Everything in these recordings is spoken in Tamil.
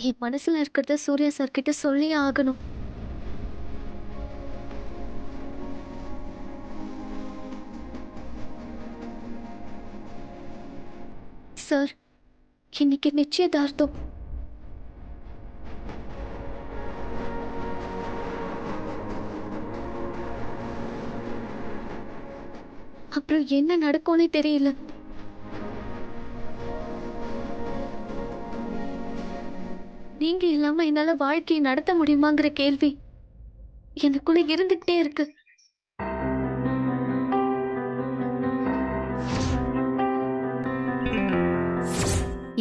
என் மனசுல இருக்கிறத சூர்யா சார் கிட்ட சொல்லியே ஆகணும். சார், இன்னைக்கு நிச்சயதார்த்தம். அப்புறம் என்ன நடக்கும்னே தெரியல. நீங்க இல்லாம என்னால வாழ்க்கையை நடத்த முடியுமாங்கிற கேள்வி எனக்குள்ள இருந்துகிட்டே இருக்கு.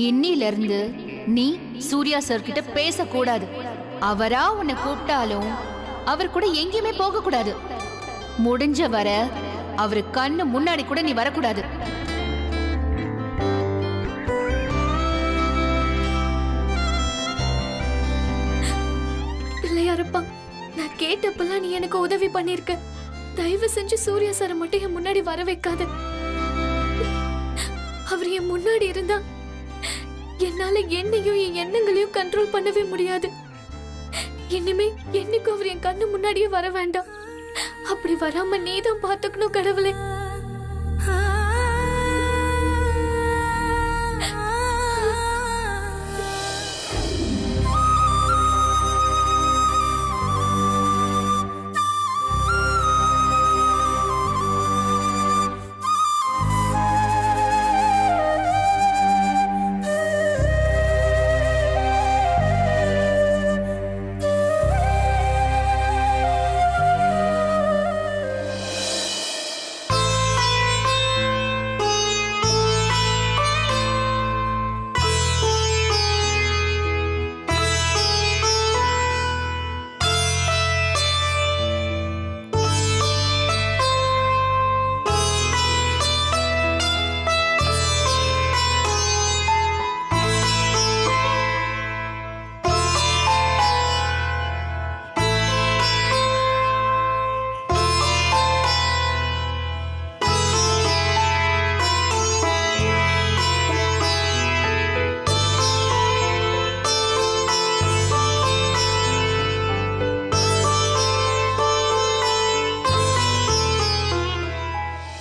இன்னில இருந்து நீ சூர்யா சார் கிட்ட பேசக்கூடாது. அவரா உன்னை கூப்பிட்டாலும் அவர் கூட எங்கேயுமே போக கூடாது. முடிஞ்ச வர அவரு கண்ணு முன்னாடி கூட நீ வரக்கூடாது. பிள்ளையாரப்பா, நான் கேட்டப்பெல்லாம் நீ எனக்கு உதவி பண்ணிருக்க. தயவு செஞ்சு சூர்யா சாரை மட்டும் என் முன்னாடி வர வைக்காத. அவர் என் முன்னாடி இருந்தா என்னால என்னையும் என் எண்ணங்களையும் கண்ட்ரோல் பண்ணவே முடியாது. இனிமே என்னைக்கும் அவர் என் கண்ணு முன்னாடியே வர வேண்டாம். அப்படி வராம நீதான் பாத்துக்கணும் கடவுளே.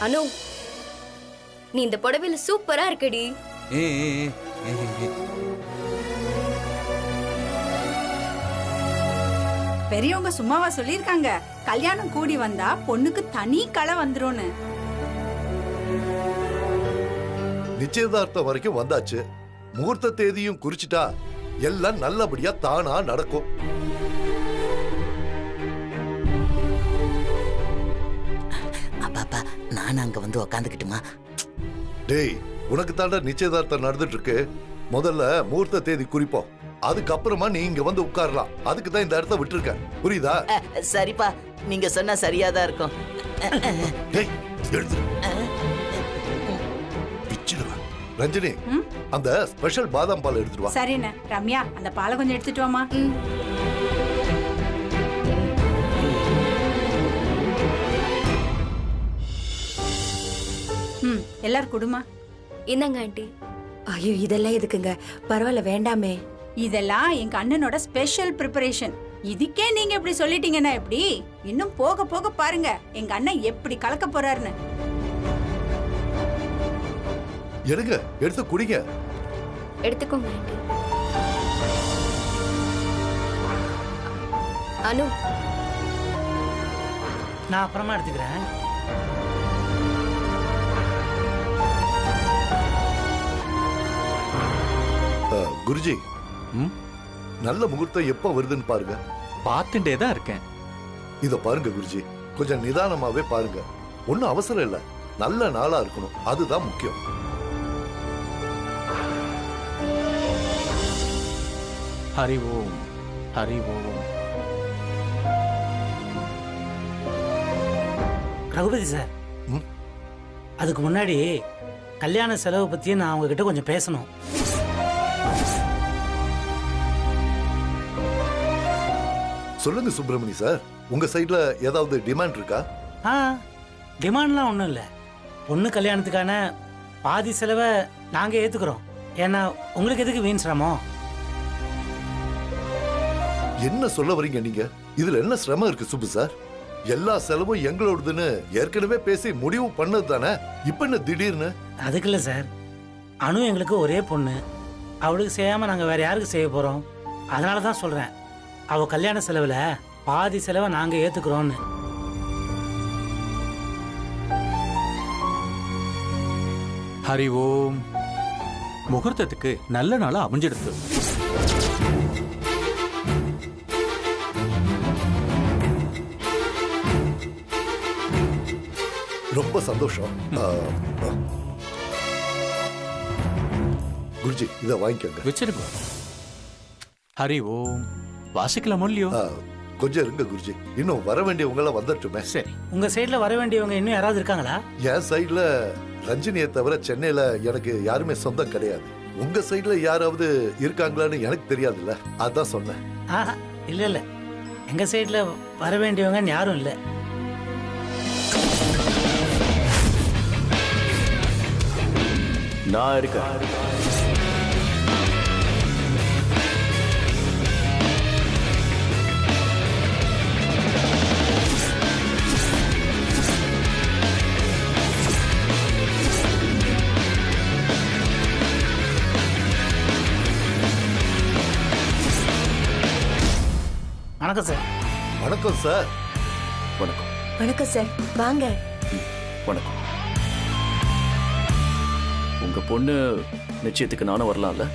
அனு, நீ இந்த புடவையில சூப்பரா இருக்கடி. பெரியவங்க சும்மாவா சொல்லிருக்காங்க, கல்யாணம் கூடி வந்தா பொண்ணுக்கு தனி களை வந்துரும்னு. நிச்சயதார்த்தம் வரைக்கும் வந்தாச்சு. முகூர்த்த தேதியும் குறிச்சிட்டா எல்லாம் நல்லபடியா தானா நடக்கும். அப்பா நான் அங்க வந்து உக்காந்துக்கிட்டுமா? டேய், உனக்கு தாண்டா நிச்சயதார்த்தம் நடந்துட்டு இருக்கு. முதல்ல முகூர்த்த தேதி குறிப்போம், அதுக்கப்புறமா நீ இங்க வந்து உட்காரலாம். அதுக்கு தான் இந்த இடத்த விட்டுருக்க, புரியுதா? சரிப்பா, நீங்க சொன்னா சரியாதான் இருக்கும். டேய், எழுந்துரு. பிச்சிடுவேன். ரஞ்சினி, அந்த ஸ்பெஷல் பாதாம் பால் எடுத்துட்டு வா. சரிண்ணே. ரம்யா, அந்த பாலை கொஞ்சம் எடுத்துட்டு வாமா. எல்லாரும் குடுமா. இந்தாங்க ஆண்டி. ஐயோ, இதெல்லாம் எதுக்குங்க? பரவாயில்ல, வேண்டாமே. இதெல்லாம் எங்க அண்ணனோட ஸ்பெஷல் ப்ரிப்பரேஷன். இதுக்கே நீங்க இப்படி சொல்லிட்டீங்கன்னா எப்படி? இன்னும் போக போக பாருங்க எங்க அண்ணன் எப்படி கலக்க போறாருன்னு. எடுங்க, எடுத்து குடிங்க. எடுத்துக்கோங்க ஆண்டி. அனு, நான் அப்புறமா எடுத்துக்கிறேன். குருஜி, நல்ல முகூர்த்தம் எப்ப வருதுன்னு பாருங்க. பார்த்துட்டே தான் இருக்கேன். இத பாருங்க குருஜி, கொஞ்சம் நிதானமாவே பாருங்க. ஒன்னும் அவசரம் இல்ல, நல்ல நாளா இருக்கணும், அதுதான் முக்கியம். ஹரி ஓம், ஹரி ஓம். ரகுபதி சார், அதுக்கு முன்னாடி கல்யாண செலவு பத்தி நான் உங்ககிட்ட கொஞ்சம் பேசணும். சொல்லுங்க சுப்பிரமணி சார், உங்க சைடுல ஏதாவது டிமாண்ட் இருக்கா? டிமாண்ட்லாம் ஒன்றும் இல்லை. பொண்ணு கல்யாணத்துக்கான பாதி செலவை நாங்கள் ஏற்றுக்கிறோம். ஏன்னா உங்களுக்கு எதுக்கு வீண் சிரமம்? என்ன சொல்ல வரீங்க நீங்க? இதுல என்ன சிரமம் இருக்கு சுப்பு சார்? எல்லா செலவும் எங்களோடதுன்னு ஏற்கனவே பேசி முடிவு பண்ணது தானே. இப்ப என்ன திடீர்னு? அதுக்கு இல்லை சார், அனு எங்களுக்கு ஒரே பொண்ணு. அவளுக்கு செய்யாம நாங்க வேற யாருக்கு செய்ய போறோம்? அதனால தான் சொல்றேன், அவ கல்யாண செலவுல பாதி செலவை நாங்க ஏத்துக்கிறோம்னு. ஹரி ஓம். முகூர்த்தத்துக்கு நல்ல நாளா அமைஞ்சிடுது. ரொம்ப சந்தோஷம். குருஜி இத வாங்கிக்கோங்க. வச்சிருக்கோம். ஹரி ஓம். வாசிக்கலாமோ இல்லையோ? கொஞ்சம் இருங்க குருஜி, இன்னும் வர வேண்டியவங்க எல்லாம் வந்துட்டுமே. சரி. உங்க சைடுல வர வேண்டியவங்க இன்னும் யாராவது இருக்காங்களா? என் சைடுல ரஞ்சினியை தவிர சென்னையில எனக்கு யாருமே சொந்தம் கிடையாது. உங்க சைடுல யாராவது இருக்காங்களான்னு எனக்கு தெரியாதுல்ல, அதான் சொன்னேன். இல்ல இல்ல, எங்க சைடுல வர வேண்டியவங்க யாரும் இல்ல. நான் இருக்கேன். வணக்கம் சார். வணக்கம் சார். வணக்கம். வணக்கம் சார், வாங்க. வணக்கம். உங்க பொண்ணு நிச்சயத்துக்கு நானும் வரலாம்ல?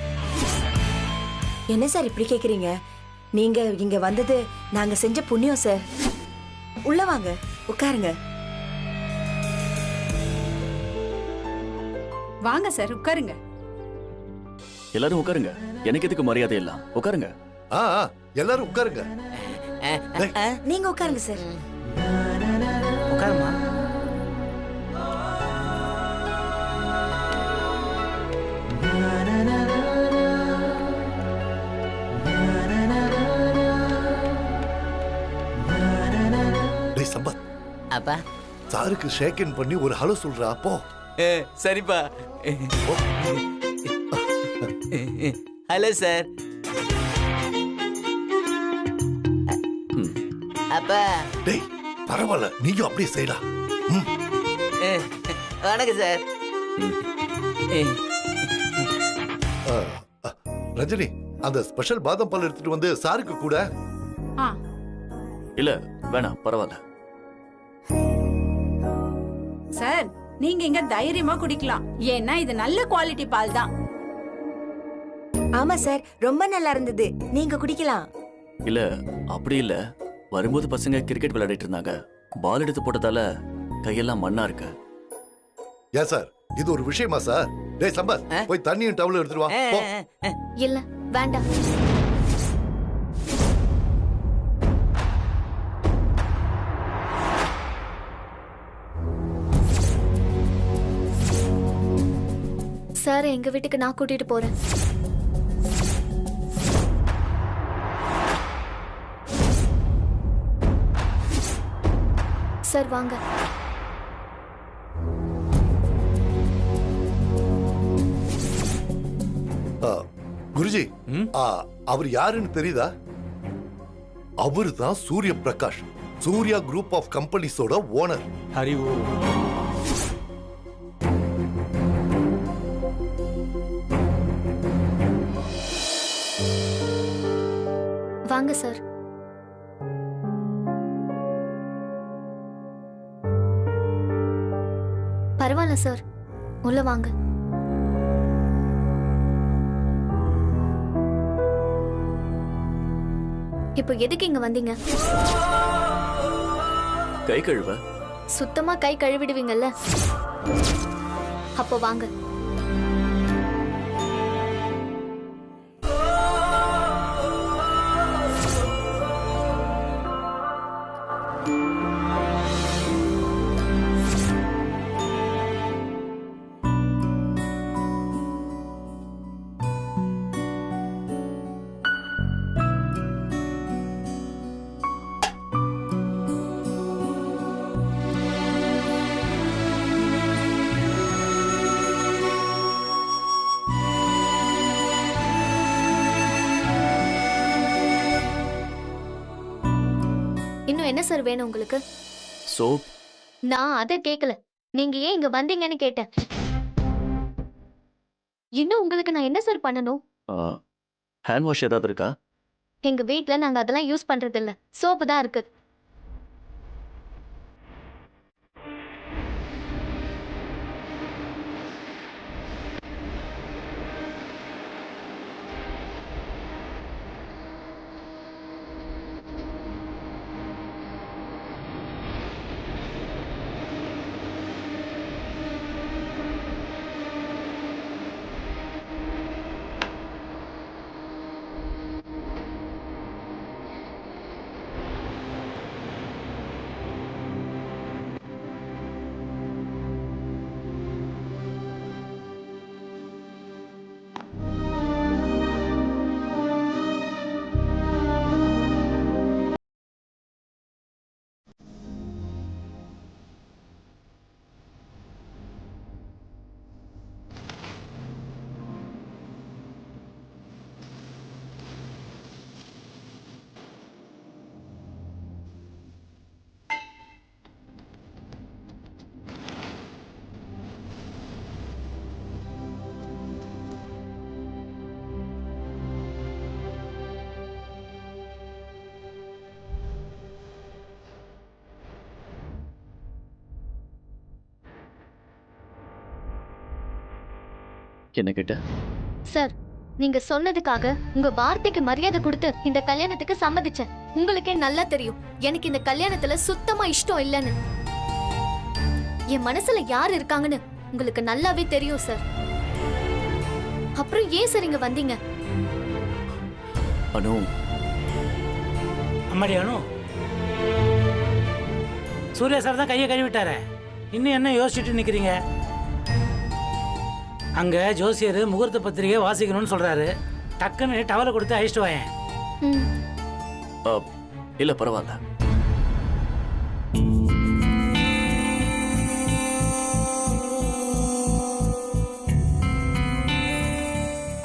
என்ன சார் இப்படி கேக்குறீங்க? நீங்க இங்க வந்தது நாங்க செஞ்ச புண்ணியம் சார். உள்ள வாங்க, உட்காருங்க. வாங்க சார், உட்காருங்க. எல்லாரும் உட்காருங்க. எனக்கு எதுக்கு மரியாதை எல்லாம்? உட்காருங்க. எல்லாரும் உட்காருங்க. நீங்க உட்காருங்க சார். உட்காருமா. டேய் சம்பத், அப்பா சாருக்கு ஷேக் இன் பண்ணி ஒரு ஹலோ சொல்றா போ. சரிப்பா. Hello sir. அப்பா. டேய் பரவாயில்ல, நீயும் அப்படியே செய்யலாம். வணக்கம் சார். ரஜினி, அந்த ஸ்பெஷல் பாதாம் பால் எடுத்துட்டு வந்து சாருக்கு கூட. இல்ல வேணாம், பரவாயில்ல சார். நீங்க இங்க தைரியமா குடிக்கலாம், ஏன்னா இது நல்ல குவாலிட்டி பால் தான். ஆமா சார், ரொம்ப நல்லா இருந்தது. நீங்க குடிக்கலாம். இல்ல அப்படி இல்ல, வரும்போது பசங்க கிரிக்கெட் விளையாடிட்டு இருந்தாங்க. பால் எடுத்து போட்டதால கையெல்லாம் மண்ணா இருக்கு. ஏன் சார், இது ஒரு விஷயமா சார்? டேய் சம்பத், போய் தண்ணியும் டவலும் எடுத்துட்டு வா போ. இல்ல வேண்டாம். சார் எங்க வீட்டுக்கு நான் கூட்டிட்டு போறேன். சார் வாங்க. குருஜி, அவர் யாருன்னு தெரியுதா? அவரு தான் சூரிய பிரகாஷ், சூர்யா குரூப் ஆஃப் கம்பெனிஸோட ஓனர். ஹரி ஓம். வாங்க சார். பரவாயில்ல சார், உள்ள வாங்க. இப்போ எதுக்கு இங்க வந்தீங்க? கை கழுவ. சுத்தமா கை கழுவிடுவீங்கல்ல, அப்போ வாங்க. இன்னும் என்ன சார் வேணும் உங்களுக்கு? சோப். நான் அதை கேட்கல, நீங்க ஏன் இங்க வந்தீங்கன்னு கேட்டேன். இன்னும் உங்களுக்கு நான் என்ன சார் பண்ணணும்? ஹேண்ட் வாஷ் ஏதாவது இருக்கா? எங்க வீட்ல நாங்க அதெல்லாம் யூஸ் பண்றது இல்ல, சோப்பு தான் இருக்கு. என்ன கேட்ட? சார், நீங்க சொன்னதுக்காக உங்க வார்த்தைக்கு மரியாதை கொடுத்து இந்த கல்யாணத்துக்கு சம்மதிச்சேன். உங்களுக்கே நல்லா தெரியும் எனக்கு இந்த கல்யாணத்துல சுத்தமா இஷ்டம் இல்லைன்னு. என் மனசுல யார் இருக்காங்கன்னு உங்களுக்கு நல்லாவே தெரியும் சார். அப்புறம் ஏன் சார் இங்க வந்தீங்க? அனு. அம்மாடி அனு, சூர்யா சார் தான் கையை கழுவிட்டாரே, இன்னும் என்ன யோசிச்சுட்டு நிக்கிறீங்க? அங்க ஜோசியர் முகூர்த்த பத்திரிகை வாசிக்கணும்னு சொல்றாரு, டக்குன்னு டவலை கொடுத்து அழிச்சிட்டு வாயேன். இல்ல பரவாயில்ல.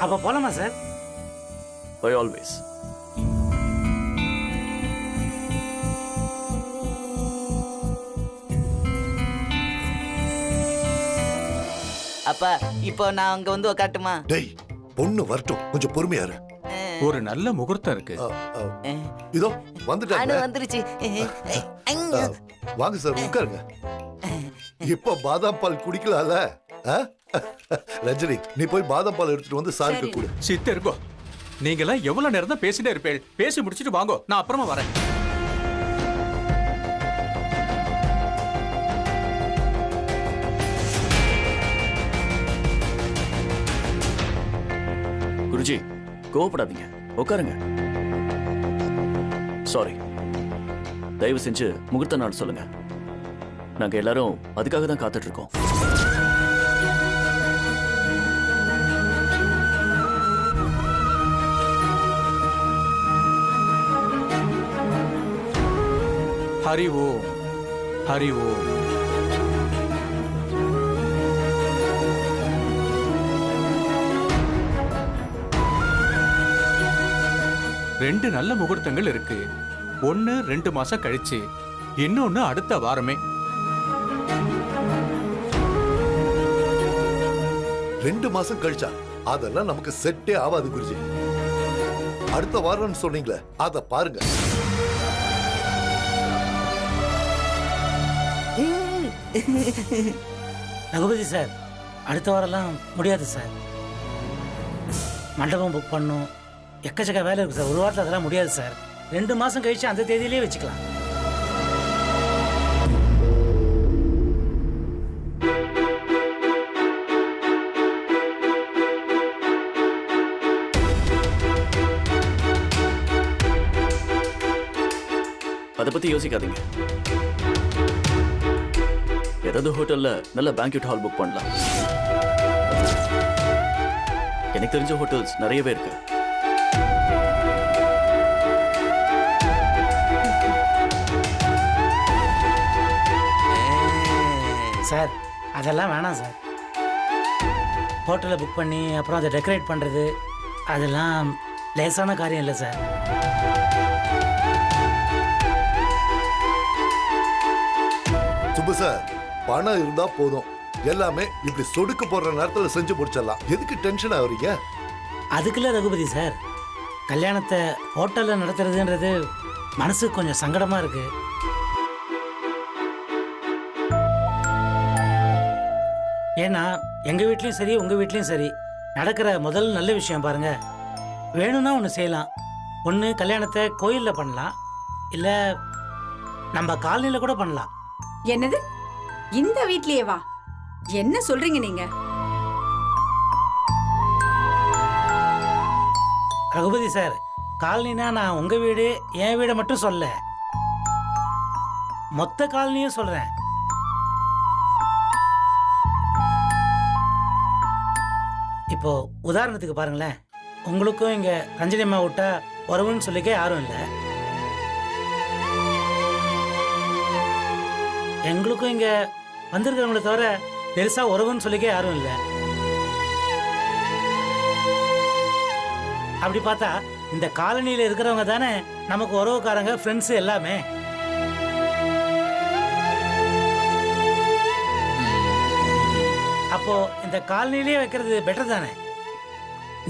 அப்ப போலாமா சார்? By always. அப்பா இப்போ நான் அங்க வந்து உட்காட்டுமா? டேய், பொண்ணு வரட்டும், கொஞ்சம் பொறுமையா இரு. ஒரு நல்ல முகூர்த்தம் இருக்கு. இதோ வந்துட்டாங்க. வந்துருச்சு. வாங்க சார், உட்காருங்க. இப்ப பாதாம் பால் குடிக்கலாம்ல? ரஜினி, நீ போய் பாதாம் பால் எடுத்துட்டு வந்து சாருக்கு கொடு. சித்த இருக்கோ, நீங்களாம் எவ்வளவு நேரம் தான் பேசிட்டே இருப்பேள். பேசி முடிச்சிட்டு வாங்கோ, நான் அப்புறமா வரேன். குருஜி, கோவப்படாதீங்க, உட்காருங்க. சாரி. தயவு செஞ்சு முகூர்த்த நாள் சொல்லுங்க. நாங்க எல்லாரும் அதுக்காக தான் காத்துட்டு இருக்கோம். ஹரி ஓம், ஹரி ஓம். ரெண்டு நல்ல முகூர்த்தங்கள் இருக்கு. ஒன்னு 2 மாசம் கழிச்சு, இன்னொன்னு அடுத்த வாரமே. 2 மாசம் கழிச்சா? அதெல்லாம் நமக்கு செட்டே ஆகாது குருஜி. அடுத்த வாரம்னு சொன்னீங்களே, அத பாருங்க. ரகுபதி சார், அடுத்த வாரம்லாம் முடியாது சார். மண்டபம் புக் பண்ணும், எக்கச்சக்க வேலை இருக்கு சார். ஒரு வாரத்தில் அதெல்லாம் முடியாது சார். 2 மாசம் கழிச்சு அந்த தேதியிலே வச்சுக்கலாம். அதை பத்தி யோசிக்காதீங்க. ஏதாவது ஹோட்டல்ல நல்ல பேங்க்வெட் ஹால் புக் பண்ணலாம். எனக்கு தெரிஞ்ச ஹோட்டல்ஸ் நிறையவே இருக்கு. சார், அதெல்லாம் வேணாம் சார். ஹோட்டலை புக் பண்ணி அப்புறம் அதை டெக்கரேட் பண்ணுறது அதெல்லாம் லேசான காரியம் இல்லை சார். சுப்பு சார், பணம் இருந்தா போதும், எல்லாமே இப்படி சொடுக்கு போடுற நேரத்துல செஞ்சு முடிச்சிடலாம். எதுக்கு டென்ஷன் ஆகுறீங்க? அதுக்குள்ள ரகுபதி சார், கல்யாணத்தை ஹோட்டல்ல நடத்துறதுன்றது மனசுக்கு கொஞ்சம் சங்கடமா இருக்கு. ஏன்னா எங்க வீட்லயும் சரி உங்க வீட்லயும் சரி நடக்கிற முதல் நல்ல விஷயம் பாருங்க, வேணும்னா ஒன்று செய்யலாம். ஒன்று கல்யாணத்தை கோயிலில் பண்ணலாம், இல்லை நம்ம காலனியில் கூட பண்ணலாம். என்னது, இந்த வீட்லயே வா? என்ன சொல்றீங்க நீங்க? ரகுபதி சார், காலனினா நான் உங்க வீடு என் வீடை மட்டும் சொல்ல, மொத்த காலனியும் சொல்றேன். இப்போ உதாரணத்துக்கு பாருங்களேன், உங்களுக்கும் இங்க ரஞ்சனி அம்மா விட்டா உறவுன்னு சொல்லிக்க யாரும் இல்லை, எங்களுக்கும் இங்க வந்திருக்கிறவங்களை தவிர பெருசா உறவுன்னு சொல்லிக்க யாரும் இல்லை. அப்படி பார்த்தா இந்த காலனியில இருக்கிறவங்க தானே நமக்கு உறவுக்காரங்க, ஃப்ரெண்ட்ஸ் எல்லாமே. அப்போ இந்த காலனிலேயே வைக்கிறது பெட்டர் தானே?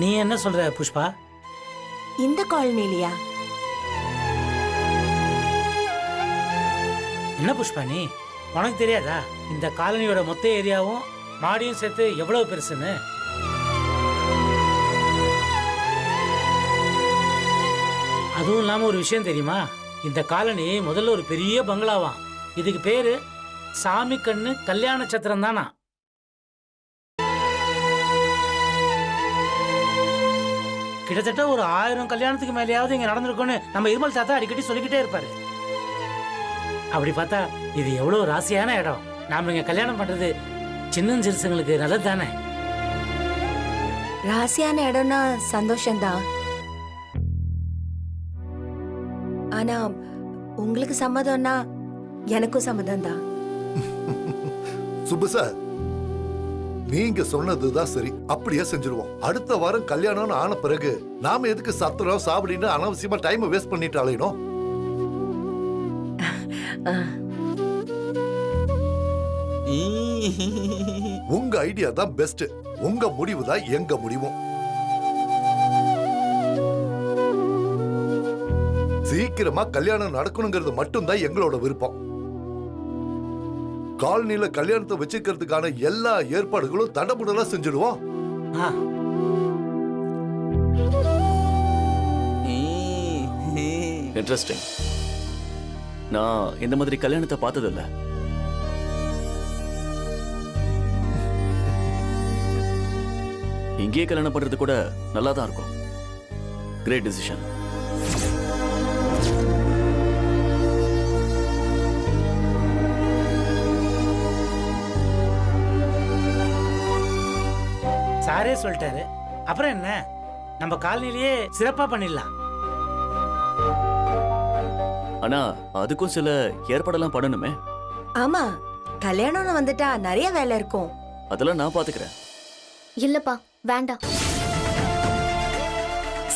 நீ என்ன சொல்ற புஷ்பா? இந்த காலனிலியா? என்ன புஷ்பா நீ, உனக்கு தெரியாதா இந்த காலனியோட மொத்த ஏரியாவும் மாடியும் சேர்த்து எவ்வளவு பெருசுன்னு? அதுவும் இல்லாம ஒரு விஷயம் தெரியுமா, இந்த காலனி முதல்ல ஒரு பெரிய பங்களாவாம். இதுக்கு பேரு சாமி கண்ணு கல்யாண சத்திரம் தானா. கிட்டத்தட்ட ஒரு 1000 கல்யாணத்துக்கு மேலேயாவது இங்க நடந்திருக்கும்னு நம்ம இருமல் தாத்தா அடிக்கடி சொல்லிக்கிட்டே இருப்பாரு. அப்படி பார்த்தா இது எவ்வளவு ராசியான இடம். நாம இங்க கல்யாணம் பண்றது சின்னஞ்சிறுசுங்களுக்கு நல்லது தானே? ராசியான இடம்னா சந்தோஷம்தான். ஆனா உங்களுக்கு சம்மதம்னா எனக்கும் சம்மதம் தான். சுப்பு சார், நீங்க சொன்னதுதான் சரி, அப்படியே செஞ்சிருவோம். அடுத்த வாரம் கல்யாணம்னு ஆன பிறகு நாம எதுக்கு சத்திரம் சாப்பிடின்னு அனாவசியமா டைம் வேஸ்ட் பண்ணிட்டு அலையணும்? உங்க ஐடியா தான் பெஸ்ட். உங்க முடிவு தான் எங்க முடிவும். சீக்கிரமா கல்யாணம் நடக்கணுங்கிறது மட்டும்தான் எங்களோட விருப்பம். காலனில கல்யாணத்தை வச்சுக்கிறதுக்கான எல்லா ஏற்பாடுகளும் தடபுடலா செஞ்சிடுவோம். இன்ட்ரெஸ்டிங். நான் இந்த மாதிரி கல்யாணத்தை பார்த்ததில்ல. இங்கேயே கல்யாணம் பண்றது கூட நல்லா தான் இருக்கும். Great decision. சாரே சொல்லிட்டாரு, அப்புறம் என்ன, நம்ம காலனிலேயே சிறப்பா பண்ணிடலாம். ஆனா அதுக்கும் சில ஏற்பாடெல்லாம் பண்ணணுமே. ஆமா, கல்யாணம்னு வந்துட்டா நிறைய வேலை இருக்கும். அதெல்லாம் நான் பாத்துக்கிறேன். இல்லப்பா, வேண்டாம்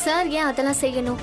சார். ஏன் அதெல்லாம் செய்யணும்?